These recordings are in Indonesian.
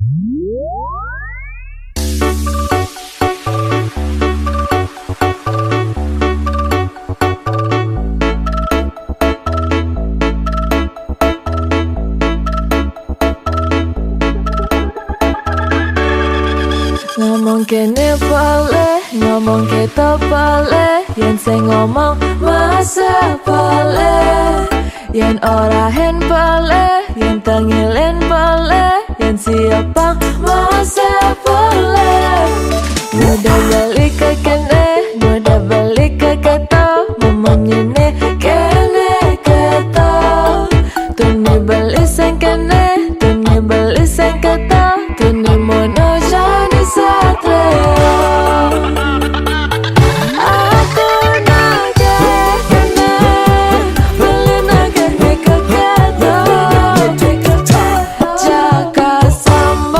Ngomong kene boleh, ngomong kita boleh, yen sing ngomong masa boleh, yen ora hen boleh, yen tengilen boleh, yen siapa masa boleh. Mudah balik ke kene, mudah balik ke kata, ngomongnya kene kata, tuni balik sing kene, tuni balik sing kata, tuni mono jani satria. Aku naga kene, beli naga ke kata, jaga sama.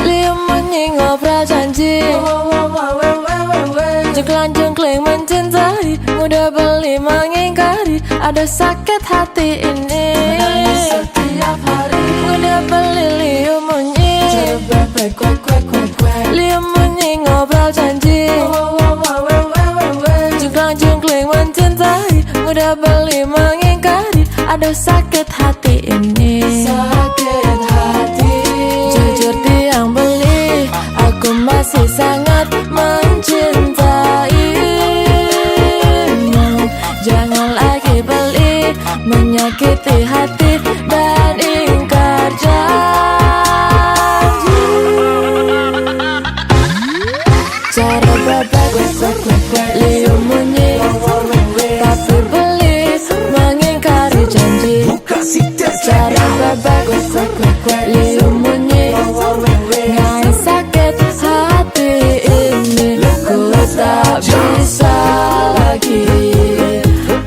Liam munyi ngobrol janji, jengklang-jengkling mencintai, mudah beli mengingkari, ada sakit hati ini. Setiap hari mudah beli liam munyi, liam munyi ngobrol janji, jengklang-jengkling mencintai, mudah beli mengingkari, ada sakit hati ini. Sakit hati. Jujur tiang beli, aku masih sangat mencintaimu. Jangan lagi beli, menyakiti hati dan ingkar janji. Cara bebek, liam munyi, tapi beli mengingkari janji. Cara bebek, liam munyi, ngai sakit hati ini. Ku tak bisa lagi,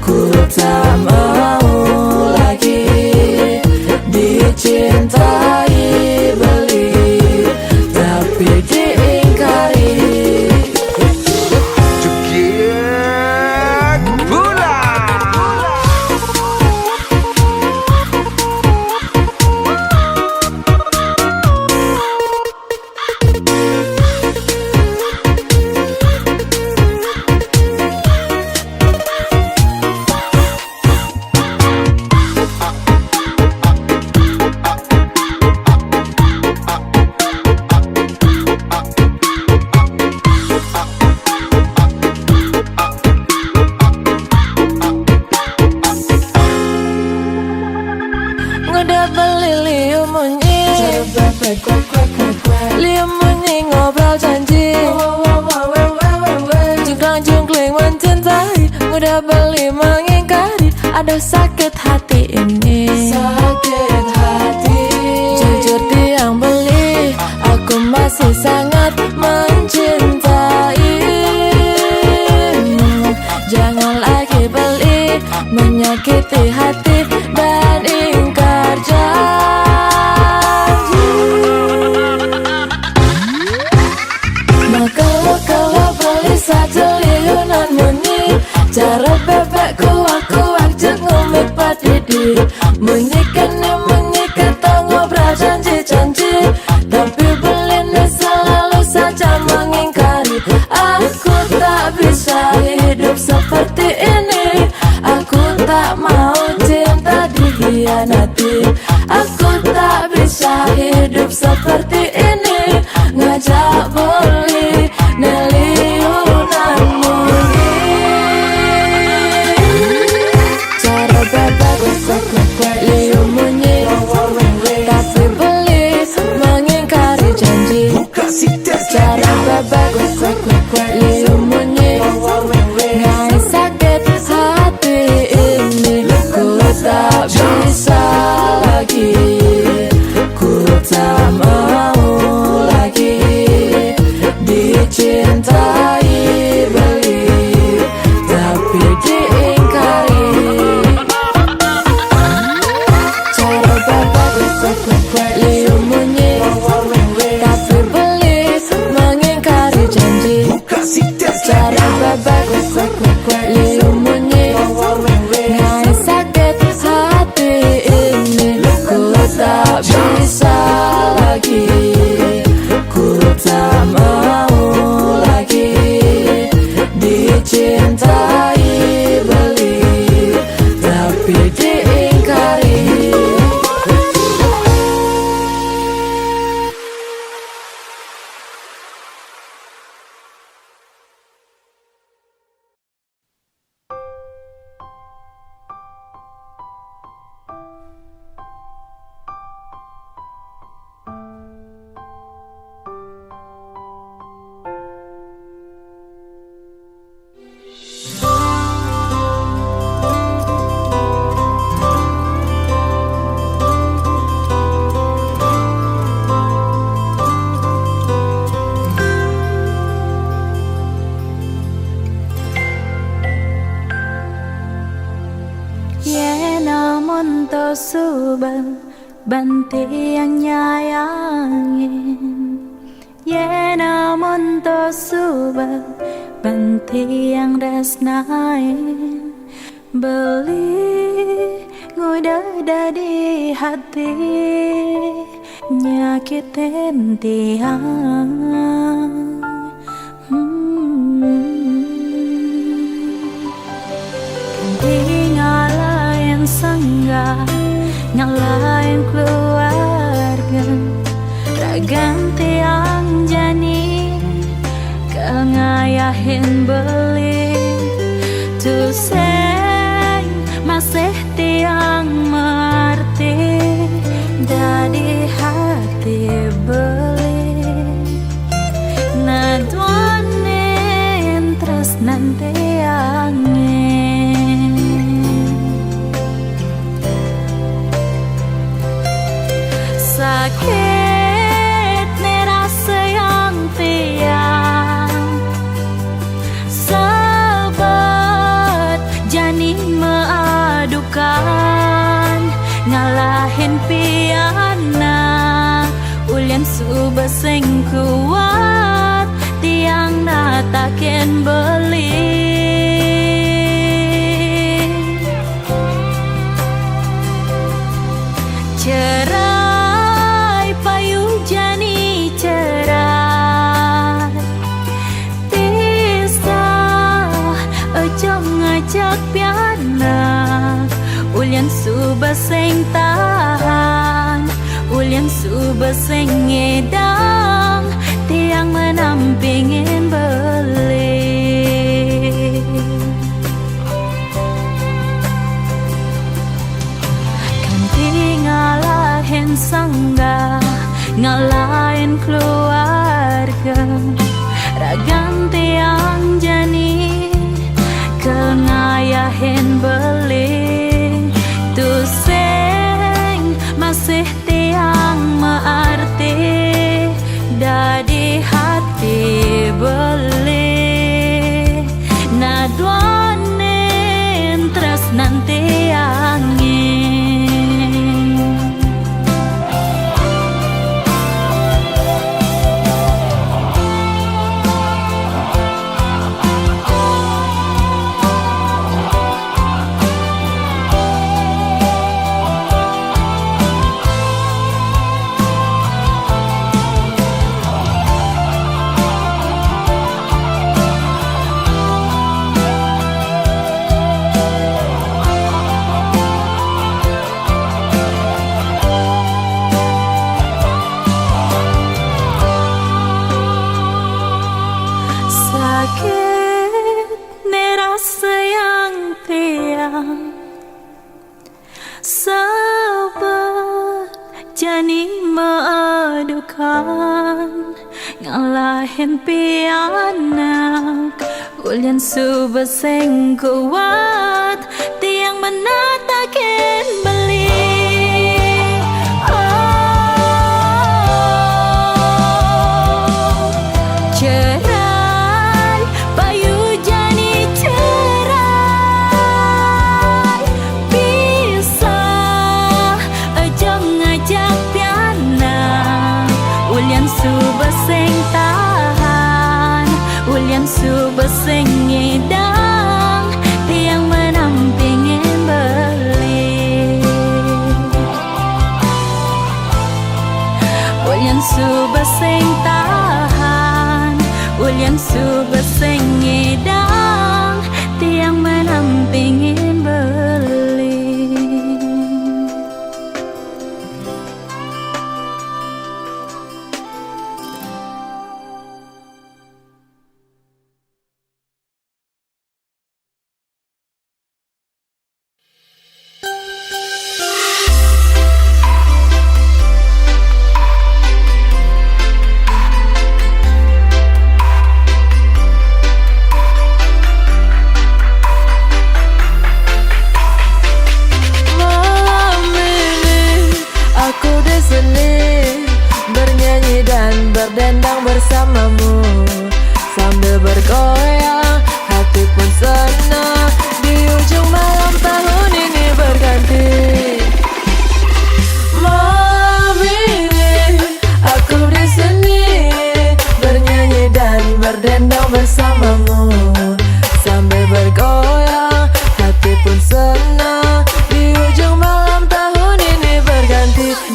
ku tak mau lagi dicintai beli, tapi diingkari. Udah beli liam munyi, liam munyi ngobrol janji, jengklang-jengkling mencintai, mudah beli mengingkari, ada sakit hati ini. Sakit hati. Jujur tiang beli, aku masih sangat mencintaimu. Jangan lagi beli, menyakiti hati dan ingkar janji. Maka kalau beli satu liunan munyi, cara bebek kuak-kuak jeng ngomit padidi. Munyi kena munyi kata ngobrol janji-janji, tapi beli selalu saja mengingkari. Aku tak bisa hidup seperti ini, aku tak mau cinta dikhianati. Aku tak bisa hidup seperti ini, ngajak beli neliunan munyi. Cara bebek, liam munyi, tapi beli mengingkari janji. Cara bebek, liam munyi, ngai sakit hati ini. Ku tak bisa lagi, ku tak mau lagi dicintai beli, tapi diingkari. Cara bebek, liam munyi, tapi beli mengingkari janji. Cara bebek, liam munyi, ngai sakit hati ini. Ku tak bisa lagi, subal banti yang nyayangin. Ye namun to subal banti yang resnain. Beli ngudah di hati nyakitin tiang. Ngalahin sangga, ngalahin keluarga, raganti yang jani, kengayahin beli, tuseng masih tiang mengerti, dari hati beli, naduanin terus nanti angin. Sakit nih rasa yang tiang, sahabat jani mengadukan, ngalahin piana, ulian subaseng kuat, tiang natakin beli. Cerai payu jani cerai, pisah ojo ngajak piana, ulian subaseng tahan, ulian subaseng ngedang, tiang menampingin beli. Ngalahin sangga, ngalahin keluarga, raganti yang jani, kengayahin beli, tuseng masih tiang mengerti, dari hati beli, naduanin terus nanti angin. Sakit nih rasa yang tiang, sahabat jani mengadukan, ngalahin piana, ulian subaseng kuat, tiang menatakin beli. Subaseng tahan, ulian subaseng ngedang, tiang menampingin beli. Ulian subaseng tahan, ulian subaseng ngedang, tiang menampingin beli.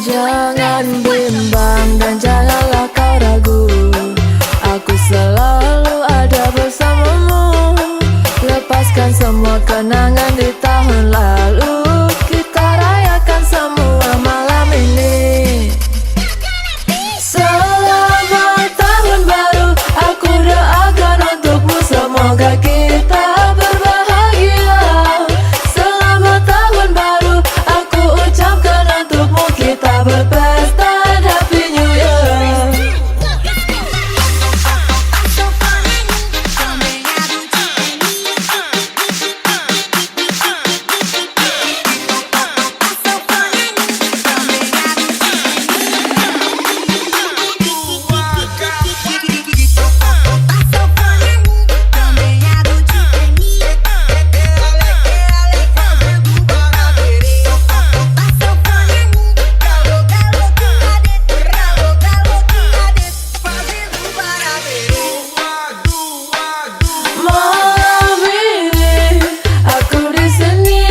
Jangan bimbang dan janganlah kau ragu, aku selalu ada bersamamu. Lepaskan semua kenangan di tahun lalu, kita rayakan semua malam ini. Selamat tahun baru, aku doakan untukmu, semoga kita berbahagia. Selamat tahun baru, aku ucapkan untukmu, kita berpesta dan Happy New Year. Malam ini aku di sini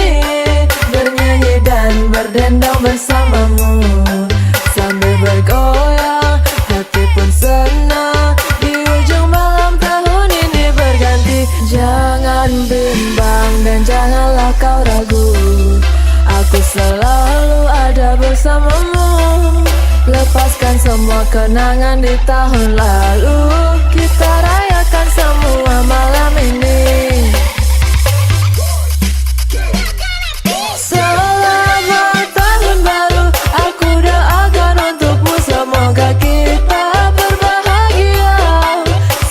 bernyanyi dan berdendang bersamamu, sambil bergoyang hati pun senang. Di ujung malam tahun ini berganti. Jangan bimbang dan janganlah kau ragu, aku selalu ada bersamamu. Lepaskan semua kenangan di tahun lalu, kita rayakan semua malam ini. Selamat tahun baru, aku doakan untukmu, semoga kita berbahagia.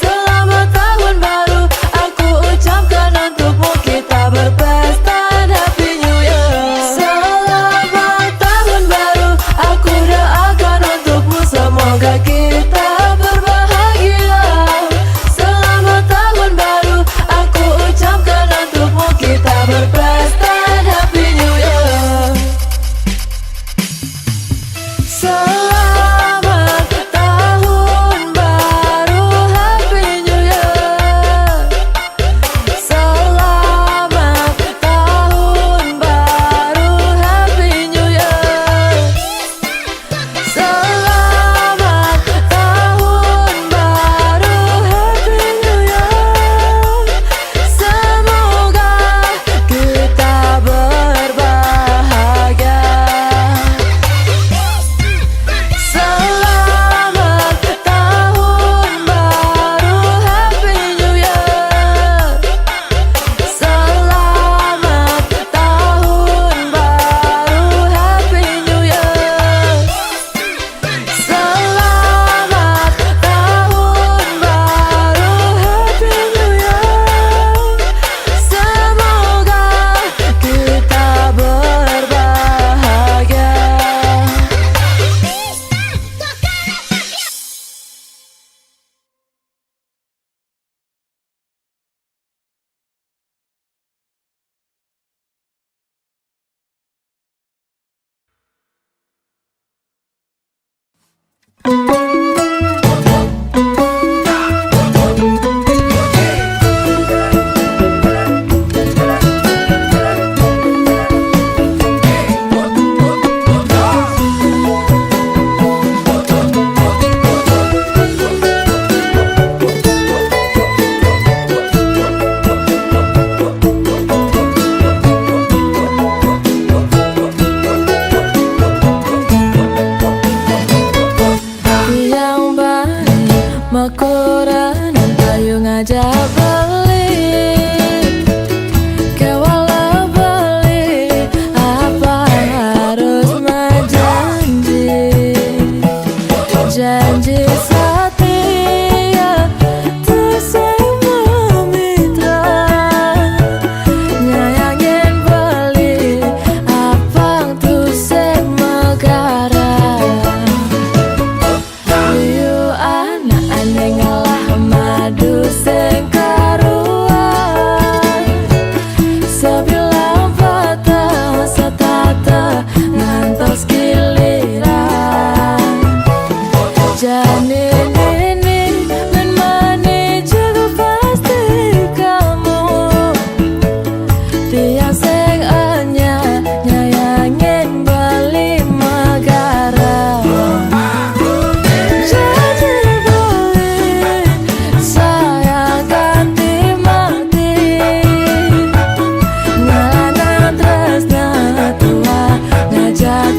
Selamat tahun baru, aku ucapkan untukmu, kita berpesta dan Happy New Year. Selamat tahun baru, aku doakan untukmu, semoga kita berbahagia. Selamat tahun baru, aku ucapkan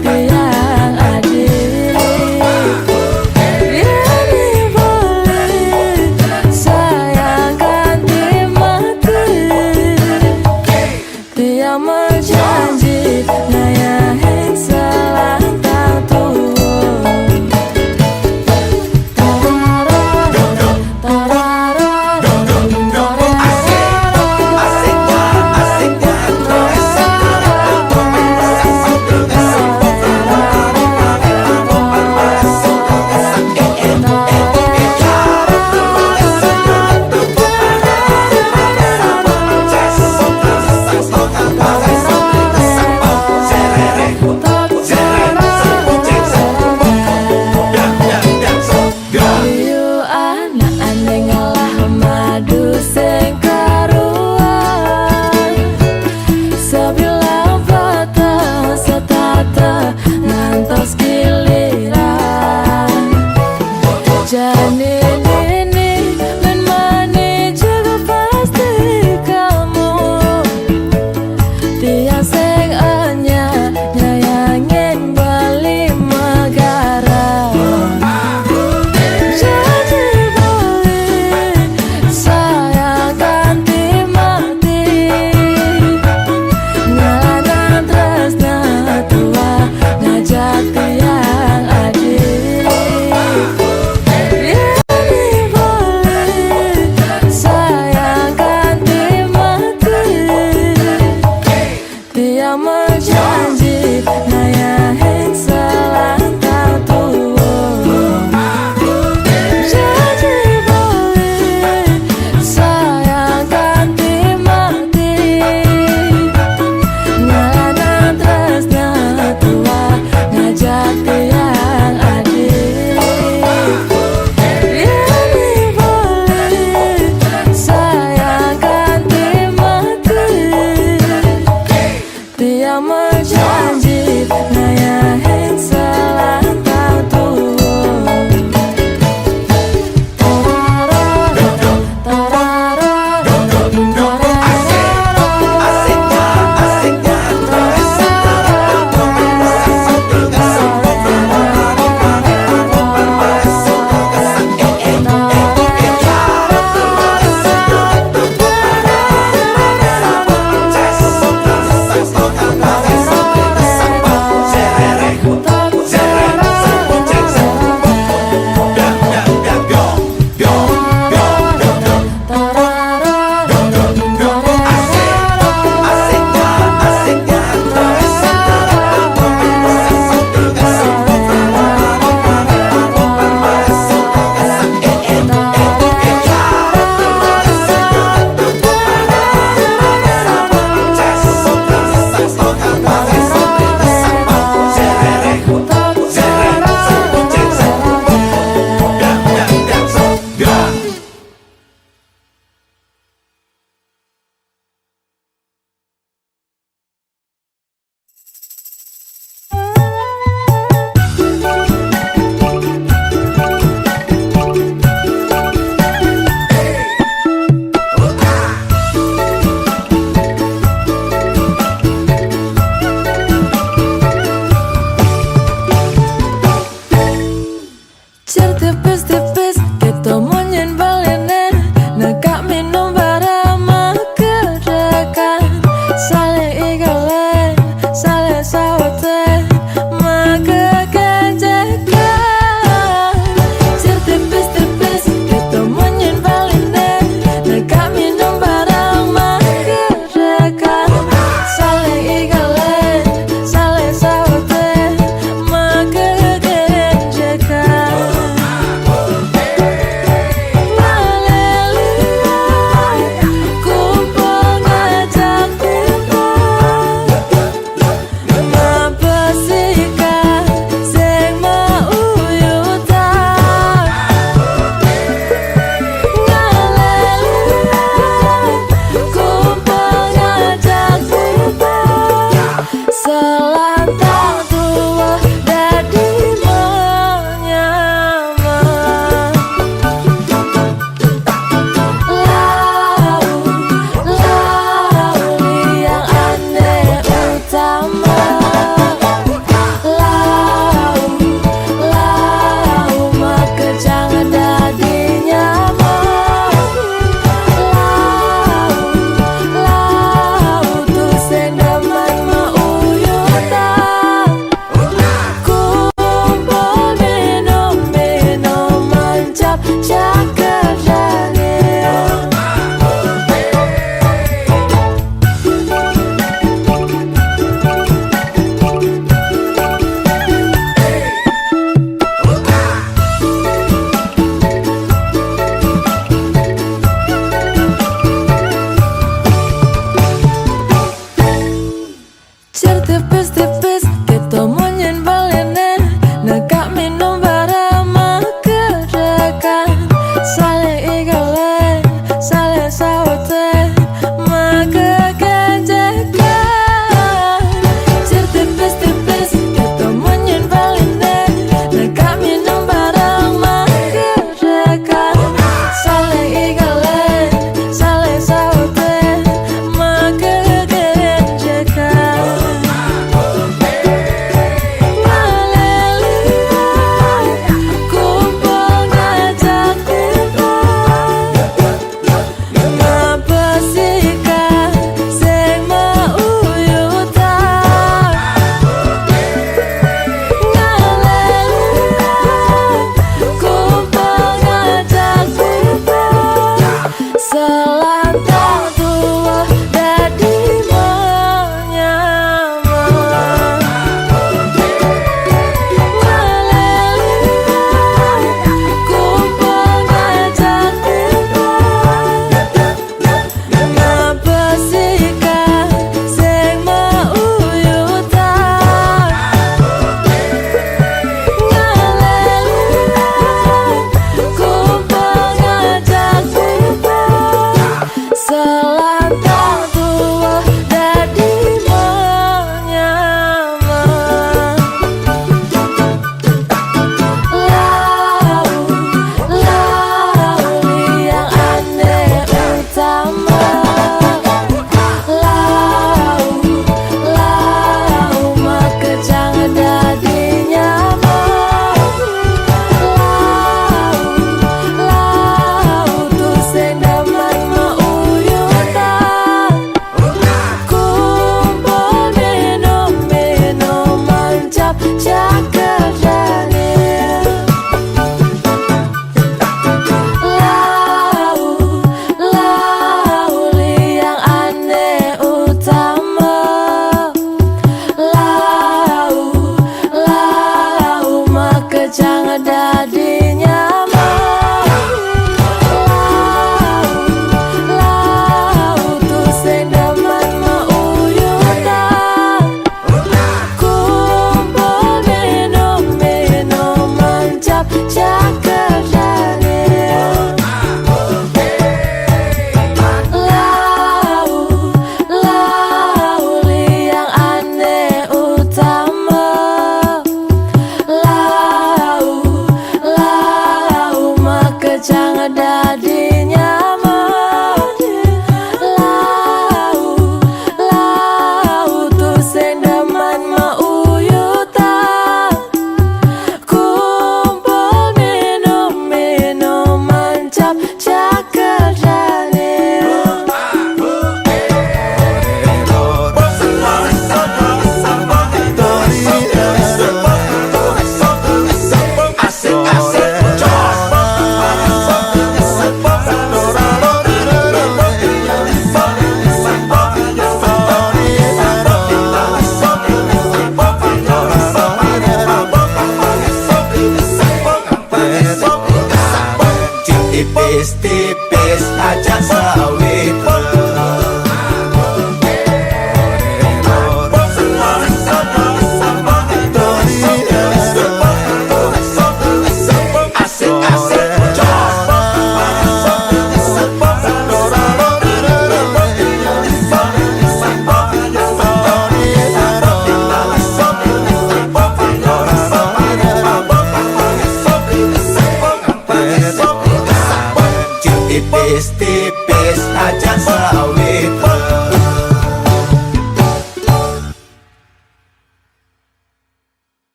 yang adil. Yani boleh sayangkan di mati, dia berjanji ngayahin selantang tua.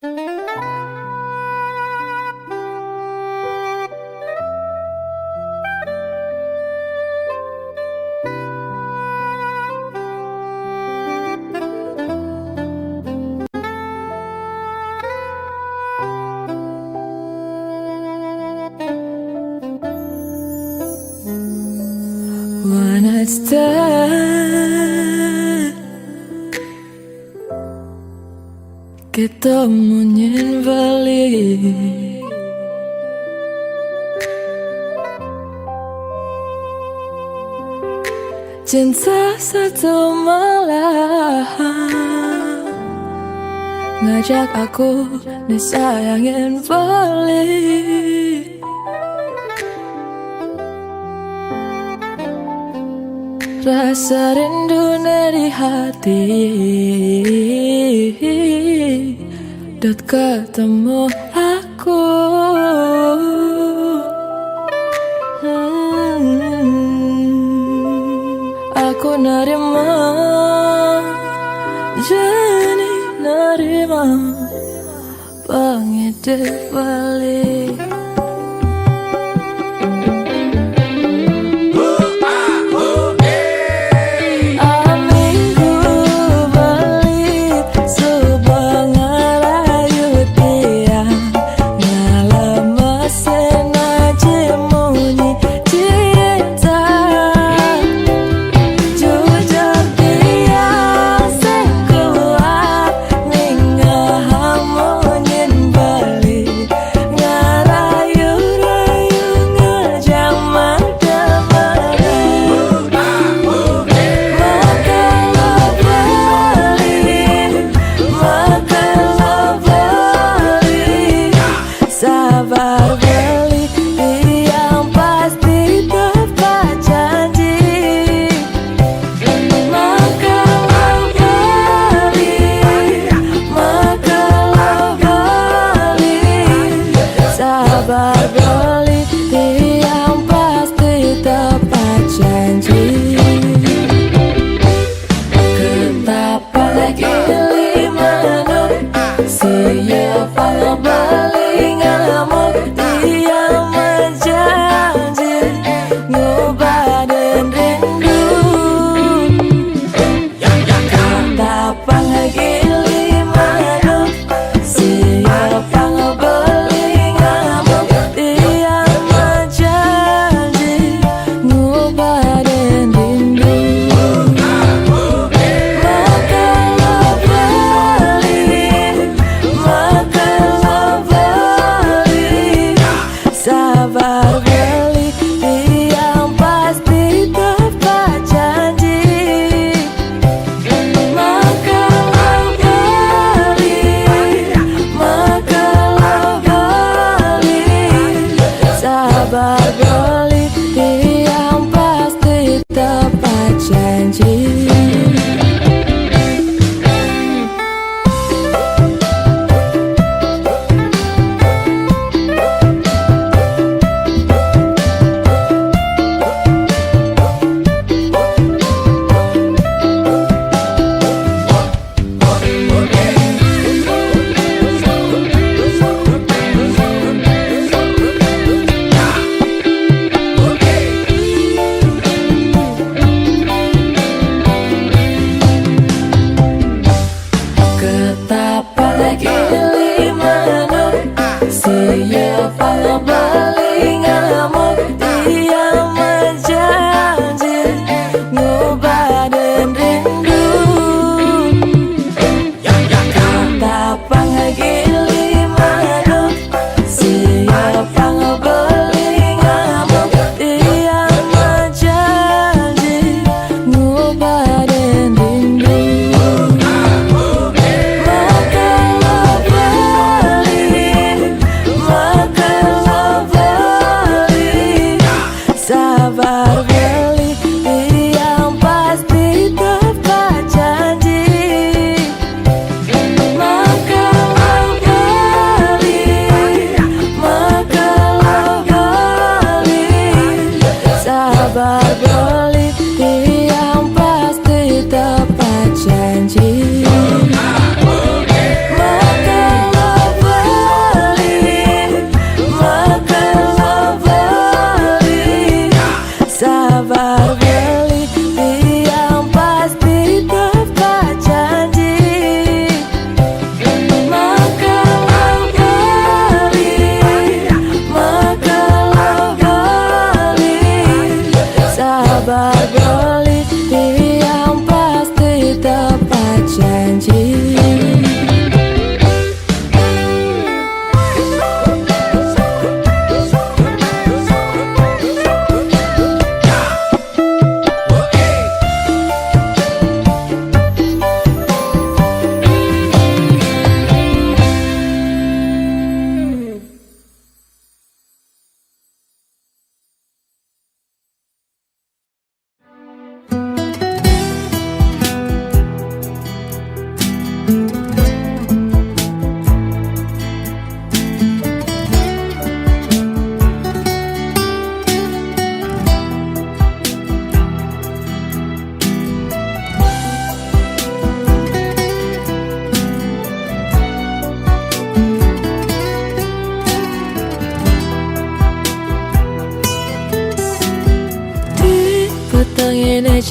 One night stand, ketemu nyen balik. Cinta satu malam ngajak aku disayangin balik. Rasa rindu dari hati dot ketemu aku. Aku nerima, jadi nerima penghidup balik.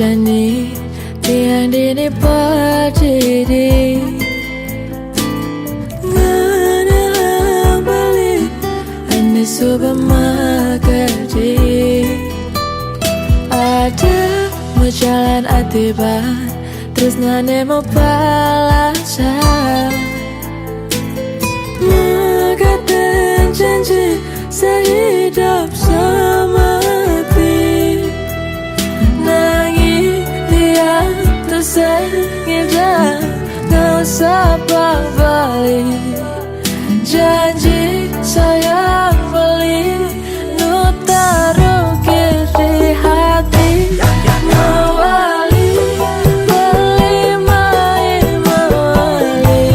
janji tiang dini berdiri. Ngana beli ane supermarket. Ada mau jalan atiban terus nane mau balasan. Mengatakan janji sehidup semati. Nangis dia tersengit dan gak usah balik. Janji sayang beli nu taruh di hati. Mawali beli main mawali.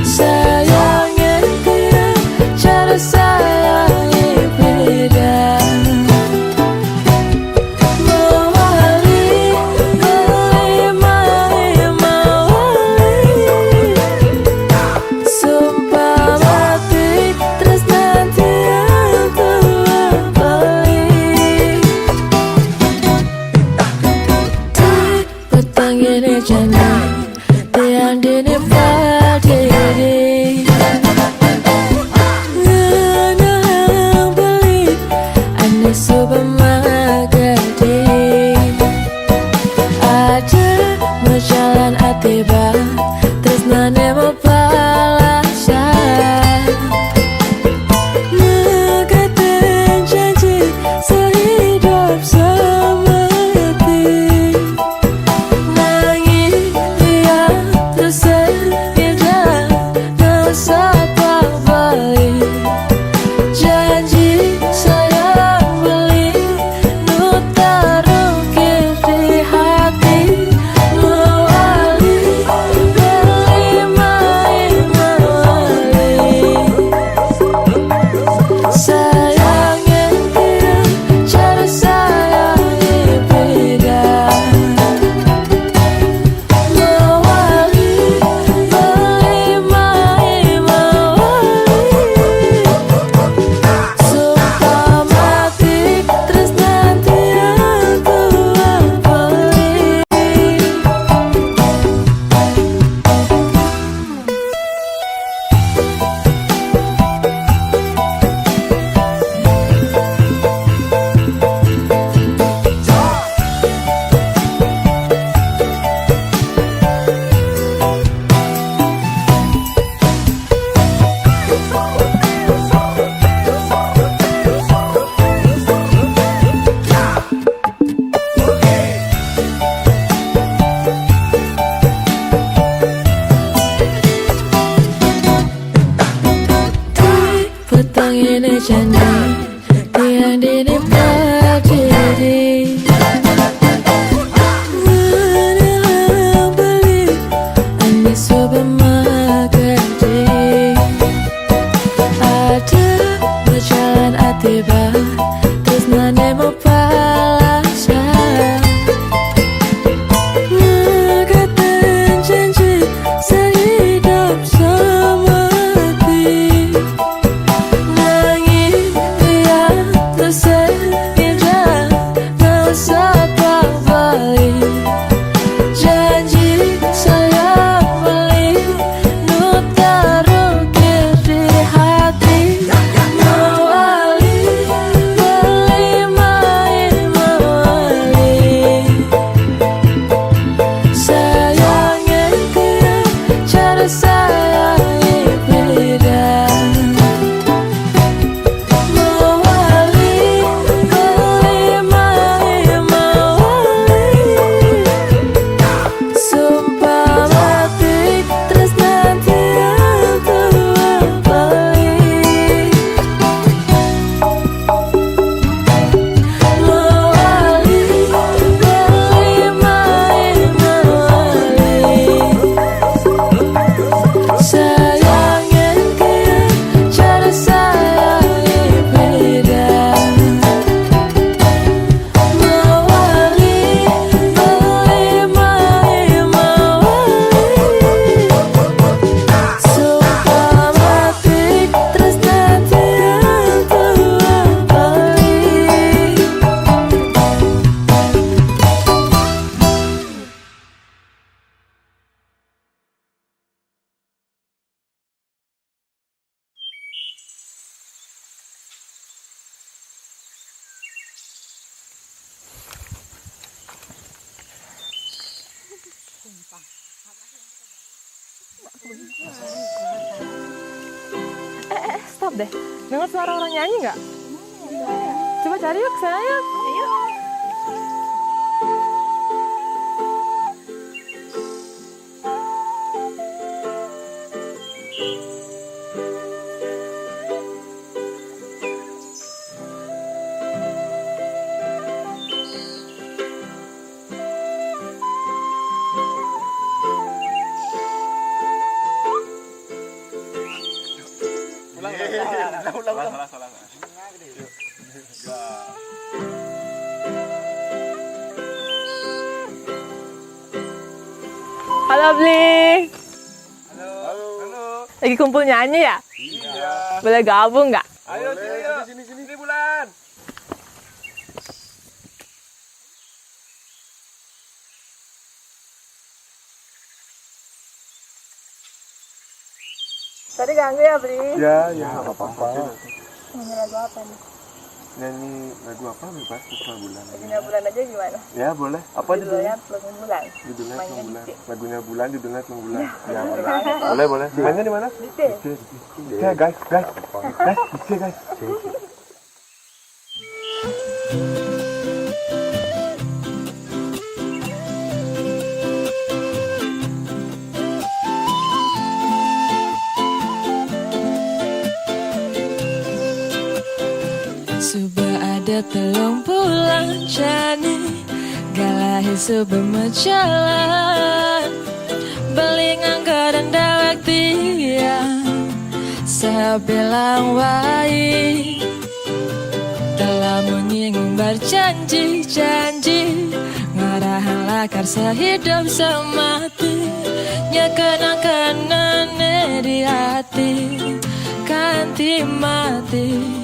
Sayangnya dia cara sayangi beda. Mawali beli main mawali. Sumpah mati terus nanti aku balik. Di petang ini janji tiang dini berdiri. Ngana beli ane supermarket. Ada mau jalan atiba terus nane mau balasan. Mengatakan janji sehidup semati. Nangis dia tersengit dan gak usah balik. Janji sayang beli nu taruh di hati. Mawali Stop deh. Dengar suara orang nyanyi nggak? Coba cari yuk, saya yuk. Salah. Halo Bli. Halo. Lagi kumpul nyanyi ya? Iya. Boleh gabung nggak? Ayo sini Bulan. Tadi ganggu ya Bli? Ya, nggak apa-apa. Nyanyi lagu apa nih? Nyanyi lagu apa bebas suka Bulan. Lagunya Bulan aja gimana? Ya boleh. Apa Judulnya Pelung Bulan. Judulnya Mainnya Pelung Bulan. di C. Lagunya Bulan judulnya Pelung Bulan. Ya boleh. Mainnya di mana? Di C. Ya guys, di C guys. Sudah ada telung bulan jani Galahi sudah menjalan Beli nganggo dan dawak dia Saya bilang wai Telah menyinggung berjanji-janji Ngarahan lakar sehidup semati Nyekenang-kenang di hati Kanti mati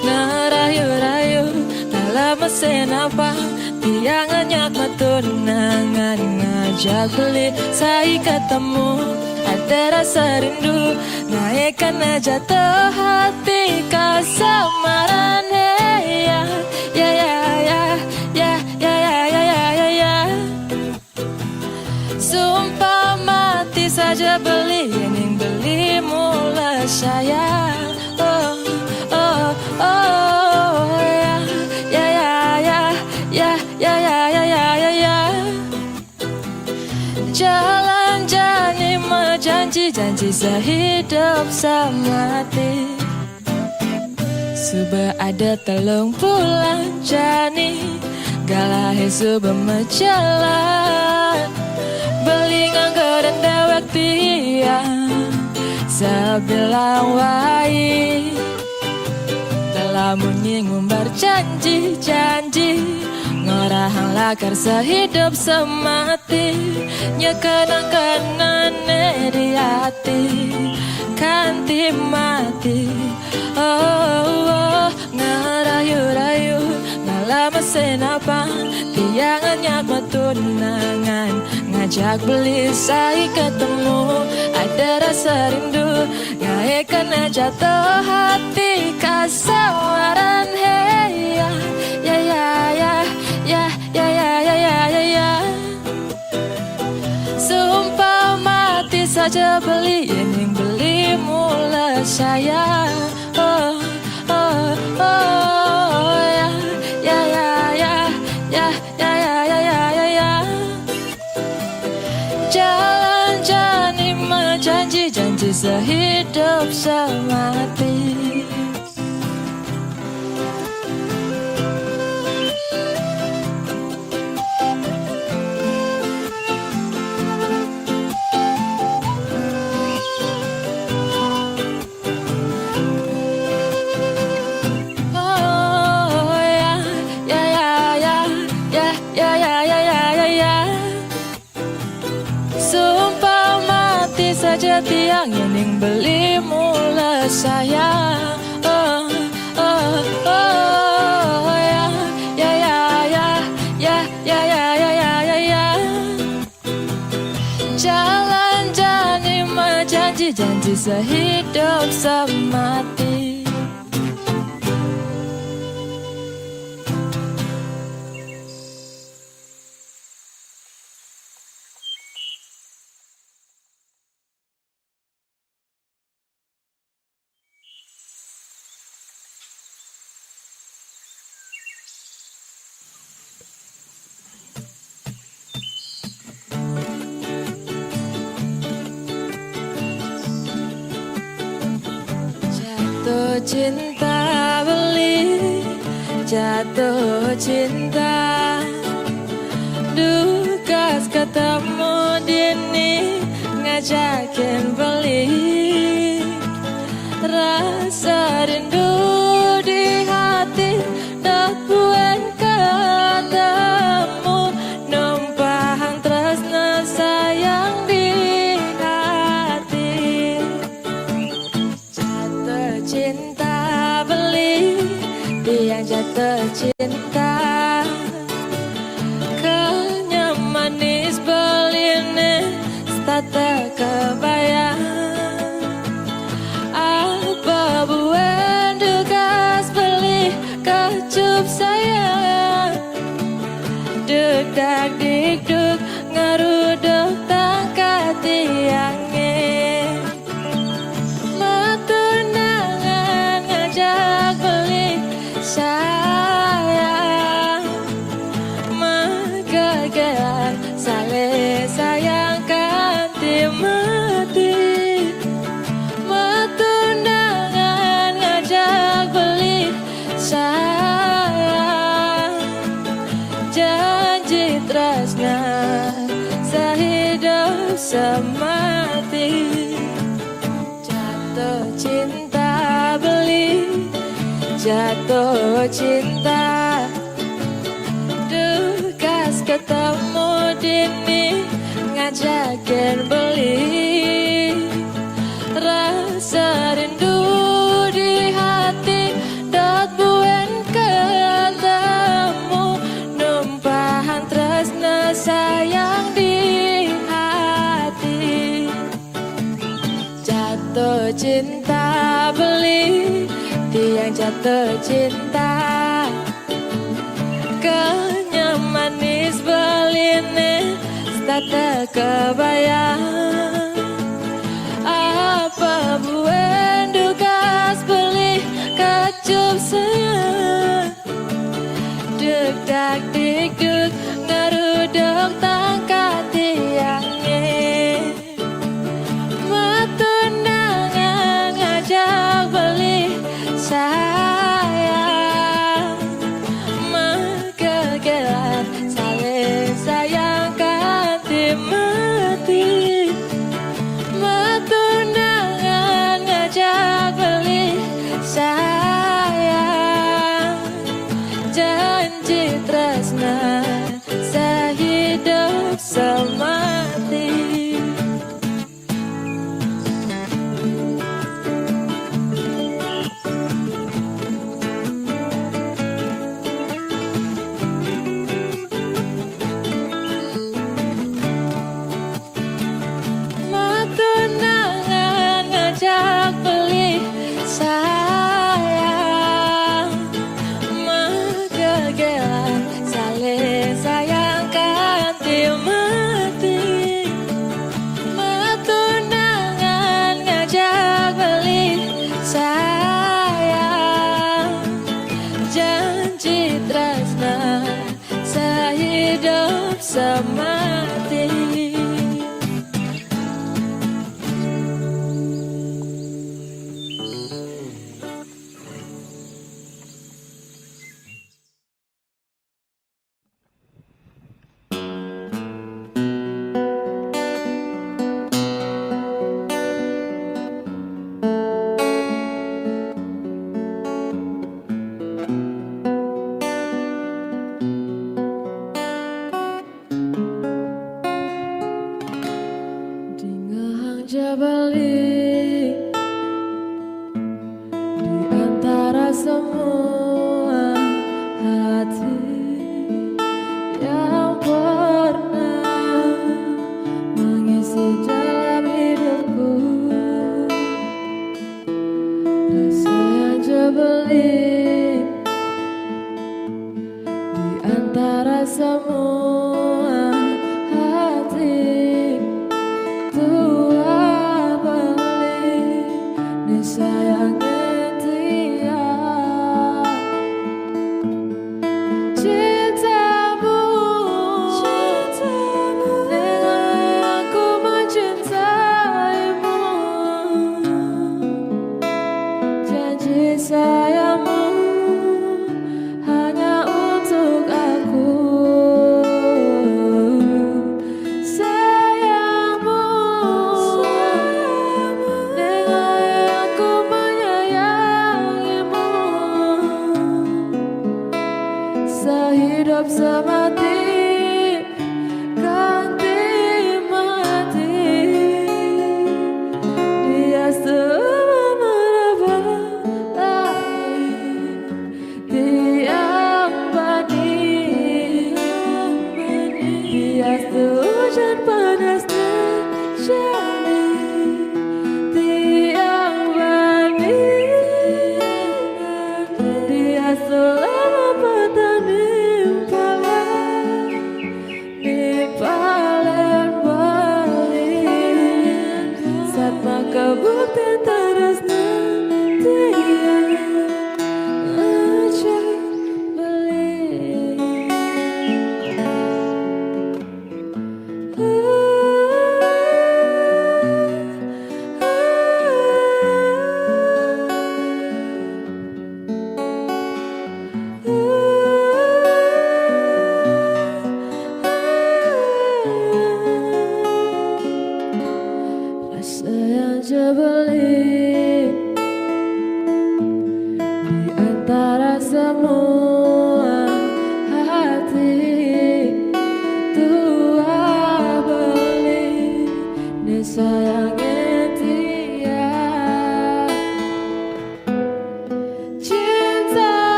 ngarayu-rayu dalam mesin apa tiangannya ketunangan ngajak beli saya ketemu ada rasa rindu naikkan aja tuh hati kasamaran ya sumpah mati saja beli yang beli mulai sayang Jalan jani janji sehidup semati Sudah ada telung bulan jani Galahi sudah menjalan Beli nganggo dan dawak dia Sebilang wai Telah menyinggung berjanji-janji Ngorahang lakar sehidup semati Nyekenang-kenang di hati Kanti mati ngarayu-rayu Ngalah mesin apa Tiangannya ketunangan Ngajak beli saya ketemu Ada rasa rindu Ngaikan aja tuh hati kasawaran hey ya Sumpah mati saja beli yang beli mulai saya Jalan jani janji sehidup semati saja tiang yang beli mulai sayang Jalan jani janji sehidup semati cinta beli, jatuh cinta. Dukas ketemu dini, ngajakin beli. Rasa rindu di hati, tak buat ketemu. Numpahan tresna sayang di hati. Jatuh cinta beli, tiang jatuh cinta. Kenyam manis beline, tak kebayang. Apa buat dukas beli, kecup sayang. Dedak dikduk, ngeruduk tangkat tiangnya. Matunangan ngajak beli sayang. Magagean sale sayang kanti mati. Matunangan ngajak beli sayang. Janji tresna sehidup semati. Jatuh cinta beli, jatuh cinta. Dukas ketemu dini, ngajakin beli. Rasa rindu di hati, dot buen ketemu. Numpahan tresna sayang di hati. Jatuh cinta beli, tiang jatuh cinta. Kenyam manis beline, tak kebayang. Apa buat dukas beli, kecup sayang. Dedak dikduk, ngeruduk tangkat tiangnya. Matunangan ngajak beli sayang. Magagean sale sayang kanti mati. Matunangan ngajak beli sayang. Janji tresna sehidup semati. Matunangan ngajak beli sayang. Magagean sale sayang kanti mati. Matunangan ngajak beli sayang. Janji tresna sehidup semati. Jabali di antara semua hati yang pernah mengisi dalam hidupku. Rasa yang jabali di antara semua hati. Tua Ooh.